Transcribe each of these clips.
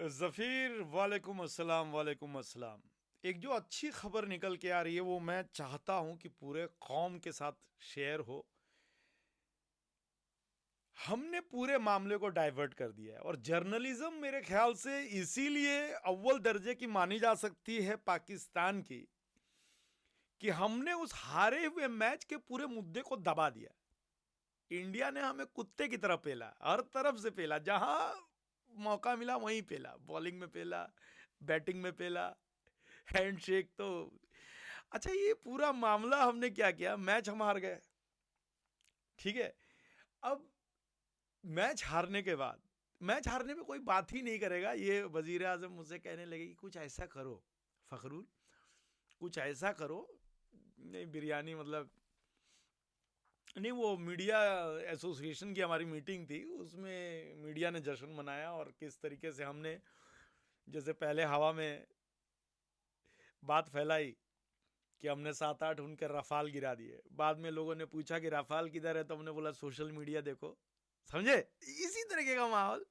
ज़फ़ीर वालेकुम अस्सलाम वालेकुम अस्सलाम। एक जो अच्छी खबर निकल के आ रही है वो मैं चाहता हूँ कि पूरे कौम के साथ शेयर हो। हमने पूरे मामले को डाइवर्ट कर दिया है और जर्नलिज्म मेरे ख्याल से इसीलिए अव्वल दर्जे की मानी जा सकती है पाकिस्तान की कि हमने उस हारे हुए मैच के पूरे मुद्दे को दबा दिया। इंडिया ने हमें कुत्ते की तरह पेला, हर तरफ से पेला, जहां मौका मिला वहीं पेला, बॉलिंग में पेला, बैटिंग में पेला, हैंडशेक तो। अच्छा, ये पूरा मामला हमने क्या किया, मैच हम हार गए, ठीक है। अब मैच हारने के बाद, मैच हारने में कोई बात ही नहीं करेगा, ये वजीर आजम मुझसे कहने लगे कि कुछ ऐसा करो फखरुल, कुछ ऐसा करो। नहीं, बिरयानी मतलब नहीं, वो मीडिया एसोसिएशन की हमारी मीटिंग थी, उसमें मीडिया ने जश्न मनाया और किस तरीके से हमने जैसे पहले हवा में बात फैलाई कि हमने 7-8 उनके रफाल गिरा दिए, बाद में लोगों ने पूछा कि रफाल किधर है, तो हमने बोला सोशल मीडिया देखो, समझे। इसी तरीके का माहौल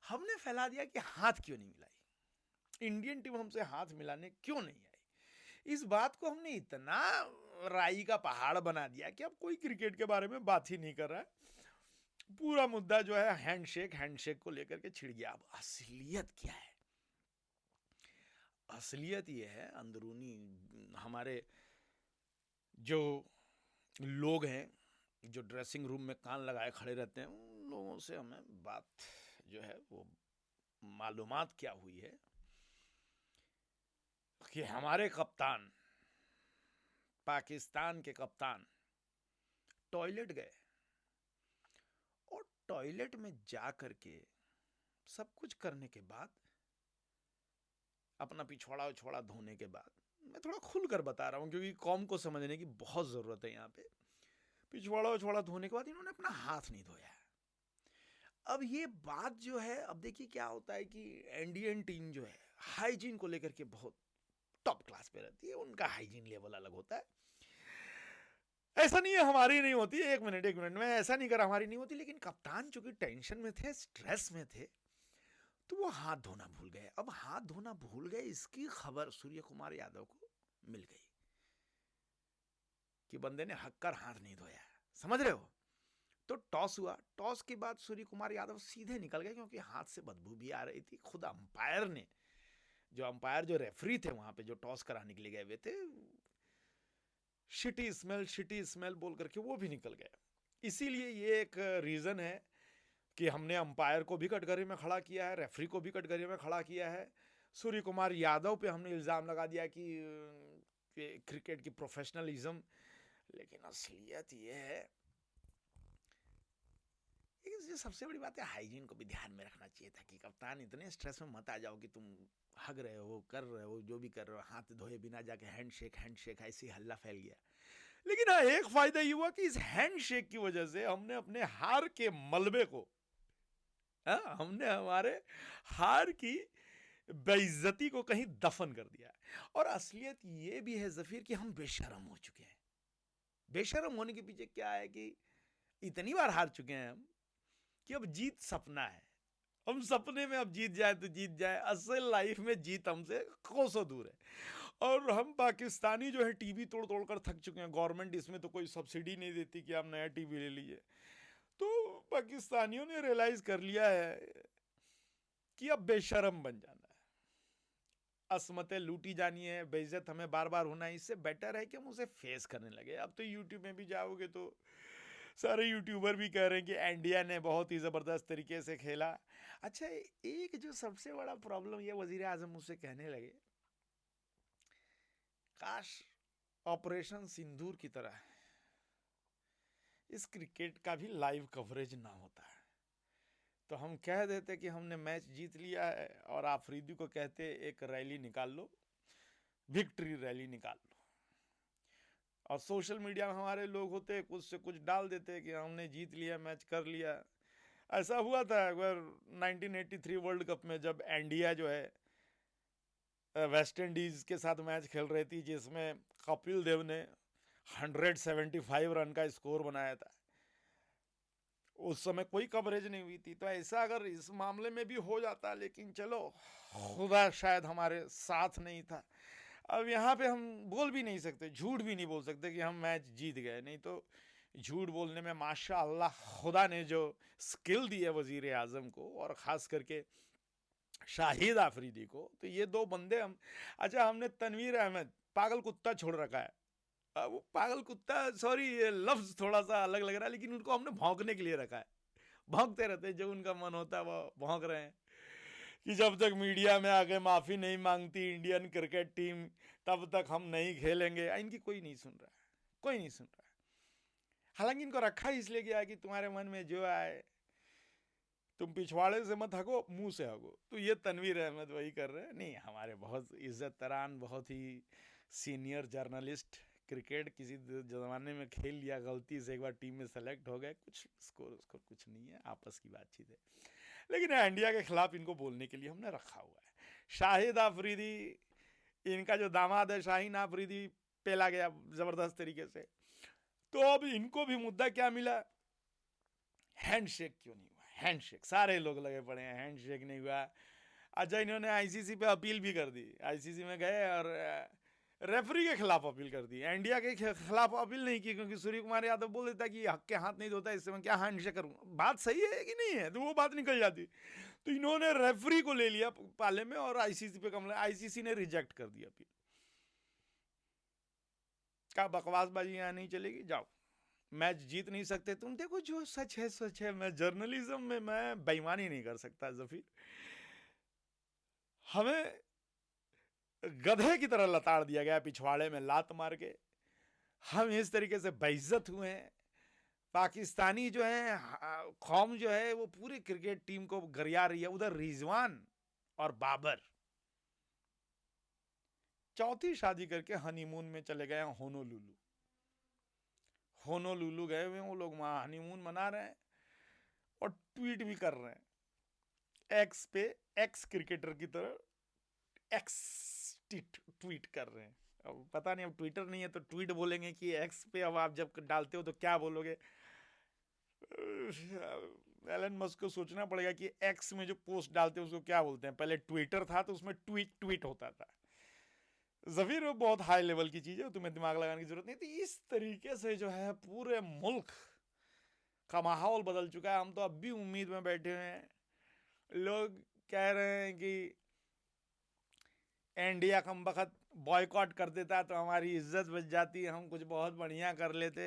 हमने फैला दिया कि हाथ क्यों नहीं मिलाई, इंडियन टीम हमसे हाथ मिलाने क्यों नहीं आई। इस बात को हमने इतना राई का पहाड़ बना दिया कि अब कोई क्रिकेट के बारे में बात ही नहीं कर रहा है। पूरा मुद्दा जो है हैंडशेक हैंडशेक को लेकर के छिड़ गया। अब असलियत क्या है? असलियत ये है, अंदरूनी हमारे जो लोग हैं जो ड्रेसिंग रूम में कान लगाए खड़े रहते हैं, उन लोगों से हमें बात जो है वो मालूमात क्या हुई है कि हमारे कप्तान, पाकिस्तान के कप्तान टॉयलेट गए और टॉयलेट में जा करके सब कुछ करने के बाद, अपना पिछवाड़ा उछवाड़ा धोने के बाद, मैं थोड़ा खुलकर बता रहा हूँ क्योंकि कौम को समझने की बहुत ज़रूरत है यहाँ पे, पिछवाड़ा उछवाड़ा धोने के बाद इन्होंने अपना हाथ नहीं धोया है। अब ये बात जो है, अब देखिए क्या होता है कि इंडियन टीम जो है हाइजीन को लेकर के बहुत टॉप क्लास पे रहती है, उनका हाइजीन लेवल अलग होता है। ऐसा नहीं है हमारी नहीं होती, एक मिनट एक मिनट, मैं ऐसा नहीं करा हमारी नहीं होती, लेकिन कप्तान चूंकि टेंशन में थे, स्ट्रेस में थे, तो वो हाथ धोना भूल गए। अब हाथ धोना भूल गए, इसकी खबर सूर्य कुमार यादव को मिल गई कि बंदे ने हक्कर हाथ नहीं धोया, समझ रहे हो। तो टॉस हुआ, टॉस के बाद सूर्य कुमार यादव सीधे निकल गए क्योंकि हाथ से बदबू भी आ रही थी। खुद अंपायर ने, जो अंपायर जो रेफरी थे वहां पे जो टॉस कराने के लिए गए हुए थे, शिटी स्मेल बोल करके वो भी निकल गए। इसीलिए ये एक रीजन है कि हमने अंपायर को भी कटघरे में खड़ा किया है, रेफरी को भी कटघरे में खड़ा किया है। सूर्य कुमार यादव पे हमने इल्ज़ाम लगा दिया कि क्रिकेट की प्रोफेशनलिज्म, लेकिन असलियत ये है, ये सबसे बड़ी बात है, हाइजीन को भी ध्यान में रखना चाहिए था कि कप्तान इतने स्ट्रेस में मत आ जाओ कि तुम हग रहे हो, कर रहे हो, जो भी कर रहे हो, हाथ धोए बिना जाके हैंडशेक हैंडशेक, ऐसे ही हल्ला फैल गया। लेकिन हाँ, एक फायदा ये हुआ कि इस हैंडशेक की वजह से हमने अपने हार के मलबे को, हाँ, हमने हमारे हार की बेइज्जती को कहीं दफन कर दिया है। और असलियत ये भी है जफीर कि हम बेशरम हो चुके हैं। बेशरम होने के पीछे क्या है कि इतनी बार हार चुके हैं हम कि अब जीत सपना है। हम सपने में अब जीत जाए तो जीत जाए, असल लाइफ में जीत हमसे कोसों दूर है। और हम पाकिस्तानी जो है टीवी तोड़ तोड़ कर थक चुके हैं। गवर्नमेंट इसमें तो कोई सब्सिडी नहीं देती कि आप नया टीवी ले लीजिए। तो पाकिस्तानियों ने रियलाइज कर लिया है कि अब बेशरम बन जाना है, असमतें लूटी जानी है, बेइज्जत हमें बार बार होना है। इससे बेटर है कि हम उसे फेस करने लगे। अब तो यूट्यूब में भी जाओगे तो सारे यूट्यूबर भी कह रहे हैं कि इंडिया ने बहुत ही ज़बरदस्त तरीके से खेला। अच्छा, एक जो सबसे बड़ा प्रॉब्लम ये वजीर आजम मुझसे कहने लगे, काश ऑपरेशन सिंदूर की तरह इस क्रिकेट का भी लाइव कवरेज ना होता है, तो हम कह देते कि हमने मैच जीत लिया है और आफरीदी को कहते एक रैली निकाल लो, विक्ट्री रैली निकाल लो, और सोशल मीडिया में हमारे लोग होते कुछ से कुछ डाल देते कि हमने जीत लिया, मैच कर लिया। ऐसा हुआ था अगर 1983 वर्ल्ड कप में जब इंडिया जो है वेस्ट इंडीज के साथ मैच खेल रही थी, जिसमें कपिल देव ने 175 रन का स्कोर बनाया था। उस समय कोई कवरेज नहीं हुई थी। तो ऐसा अगर इस मामले में भी हो जाता, लेकिन चलो खुदा शायद हमारे साथ नहीं था। अब यहाँ पे हम बोल भी नहीं सकते, झूठ भी नहीं बोल सकते कि हम मैच जीत गए, नहीं तो झूठ बोलने में माशाअल्लाह खुदा ने जो स्किल दी है वजीर आजम को, और ख़ास करके शाहिद आफरीदी को, तो ये दो बंदे हम। अच्छा, हमने तनवीर अहमद पागल कुत्ता छोड़ रखा है। वो पागल कुत्ता, सॉरी ये लफ्ज थोड़ा सा अलग लग रहा है, लेकिन उनको हमने भौंकने के लिए रखा है। भौंकते रहते हैं, जब उनका मन होता है वो भौंक रहे हैं कि जब तक मीडिया में आके माफ़ी नहीं मांगती इंडियन क्रिकेट टीम, तब तक हम नहीं खेलेंगे। इनकी कोई नहीं सुन रहा है, कोई नहीं सुन रहा है। हालांकि इनको रखा ही इसलिए गया है कि तुम्हारे मन में जो आए, तुम पिछवाड़े से मत हगो, मुंह से हगो। तो ये तनवीर अहमद वही कर रहे हैं। नहीं, हमारे बहुत इज्जत तरान, बहुत ही सीनियर जर्नलिस्ट, क्रिकेट किसी जमाने में खेल लिया गलती से, एक बार टीम में सेलेक्ट हो गए, कुछ स्कोर स्कोर कुछ नहीं है, आपस की बातचीत है। लेकिन इंडिया के खिलाफ इनको बोलने के लिए हमने रखा हुआ है। शाहिद आफरीदी, इनका जो दामाद है शाहीन आफरीदी, पेला गया जबरदस्त तरीके से। तो अब इनको भी मुद्दा क्या मिला, हैंडशेक क्यों नहीं हुआ। हैंडशेक सारे लोग लगे पड़े हैं, हैंडशेक नहीं हुआ। अच्छा, इन्होंने आईसीसी पे अपील भी कर दी, आईसीसी में गए और रेफरी के खिलाफ अपील कर दी। इंडिया के खिलाफ अपील नहीं की, क्योंकि सूर्य कुमार यादव बोल देता कि हक के हाथ नहीं धोता, इससे मैं क्या हैंडशेक करूँ। बात सही है कि नहीं है, तो वो बात निकल जाती। तो इन्होंने रेफरी को ले लिया पाले में और आईसीसी पे कंप्लेन, आईसीसी ने रिजेक्ट कर दिया अपील। क्या बकवासबाजी यहाँ नहीं चलेगी, जाओ मैच जीत नहीं सकते तुम, देखो जो सच है सच है। मैं जर्नलिज्म में मैं बेईमानी नहीं कर सकता जफीर। हमें गधे की तरह लताड़ दिया गया, पिछवाड़े में लात मार के। हम इस तरीके से बेइज्जत हुए हैं। पाकिस्तानी जो है कौम जो है वो पूरी क्रिकेट टीम को गरिया रही है। उधर रिजवान और बाबर चौथी शादी करके हनीमून में चले गए हैं होनोलुलु। होनोलुलु गए हुए हैं वो लोग, वहां हनीमून मना रहे हैं और ट्वीट भी कर रहे हैं एक्स पे, एक्स क्रिकेटर की तरह एक्स ट्वीट कर रहे हैं। अब पता नहीं, अब ट्विटर नहीं है तो ट्वीट बोलेंगे कि एक्स पे। अब आप जब डालते हो तो क्या बोलोगे। एलन मस्क को सोचना पड़ेगा कि एक्स में जो पोस्ट डालते हैं उसको क्या बोलते हैं। पहले ट्विटर था तो उसमें ट्वीट ट्वीट होता था। जफीर वो बहुत हाई लेवल की चीज़ है, तुम्हें दिमाग लगाने की जरूरत नहीं। तो इस तरीके से जो है पूरे मुल्क का माहौल बदल चुका है। हम तो अब भी उम्मीद में बैठे हुए हैं। लोग कह रहे हैं कि इंडिया कम वक्त बॉयकॉट कर देता तो हमारी इज्जत बच जाती, हम कुछ बहुत बढ़िया कर लेते।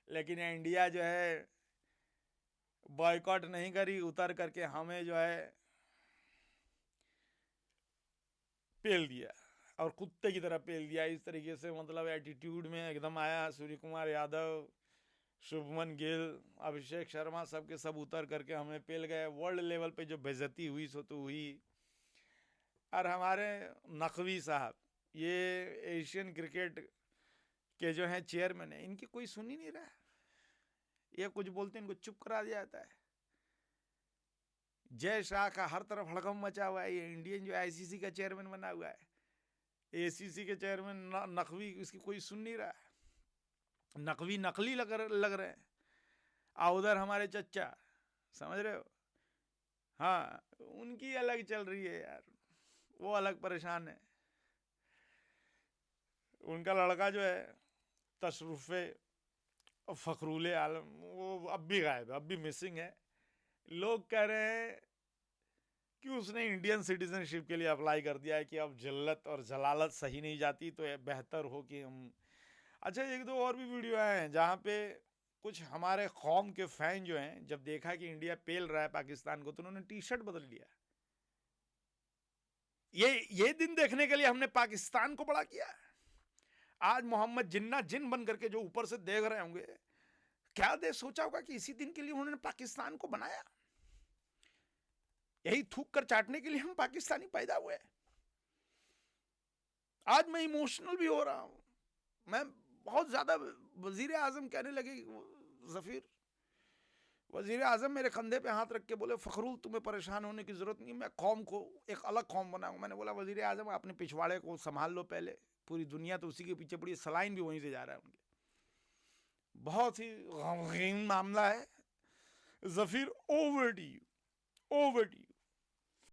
लेकिन इंडिया जो है बॉयकॉट नहीं करी, उतर करके हमें जो है पेल दिया, और कुत्ते की तरह पेल दिया। इस तरीके से मतलब एटीट्यूड में एकदम आया। सूर्य कुमार यादव, शुभमन गिल, अभिषेक शर्मा, सब के सब उतर करके हमें पेल गए। वर्ल्ड लेवल पे जो बेइज्जती हुई सो तो हुई। और हमारे नकवी साहब, ये एशियन क्रिकेट के जो हैं चेयरमैन है, इनकी कोई सुन ही नहीं रहा। ये कुछ बोलते हैं इनको चुप करा दिया जाता है। जय शाह का हर तरफ हड़कंप मचा हुआ है। ये इंडियन जो आईसीसी का चेयरमैन बना हुआ है, एसीसी के चेयरमैन नकवी, इसकी कोई सुन नहीं रहा। नकवी नकली लग रहे हैं। उधर हमारे चच्चा, समझ रहे हो, हाँ उनकी अलग चल रही है यार, वो अलग परेशान है। उनका लड़का जो है तशरुफे फखरुल आलम, वो अब भी गायब है, अब भी मिसिंग है। लोग कह रहे हैं कि उसने इंडियन सिटीजनशिप के लिए अप्लाई कर दिया है कि अब जिल्लत और जलालत सही नहीं जाती, तो बेहतर हो कि हम। अच्छा, एक दो और भी वीडियो आए हैं जहाँ पे कुछ हमारे कौम के फैन जो हैं, जब देखा कि इंडिया पेल रहा है पाकिस्तान को, तो उन्होंने टी शर्ट बदल लिया। ये दिन देखने के लिए हमने पाकिस्तान को बड़ा किया। आज मोहम्मद जिन्ना जिन बन करके जो ऊपर से देख रहे होंगे, क्या दे सोचा होगा कि इसी दिन के लिए उन्होंने पाकिस्तान को बनाया। यही थूक कर चाटने के लिए हम पाकिस्तानी पैदा हुए। आज मैं इमोशनल भी हो रहा हूं। मैं बहुत ज्यादा, वजीर आजम कहने लगे, जफीर वजीर आजम मेरे कंधे पे हाथ रख के बोले, फखरुल तुम्हें परेशान होने की जरूरत नहीं, मैं कौम को एक अलग कौम बनाऊंगा। मैंने बोला वजीर आजम अपने पिछवाड़े को संभाल लो पहले, पूरी दुनिया तो उसी के पीछे पड़ी, सलाइन भी वहीं से जा रहा है उनके। बहुत ही गमगीन मामला है। Zafeer, over to you, over to you.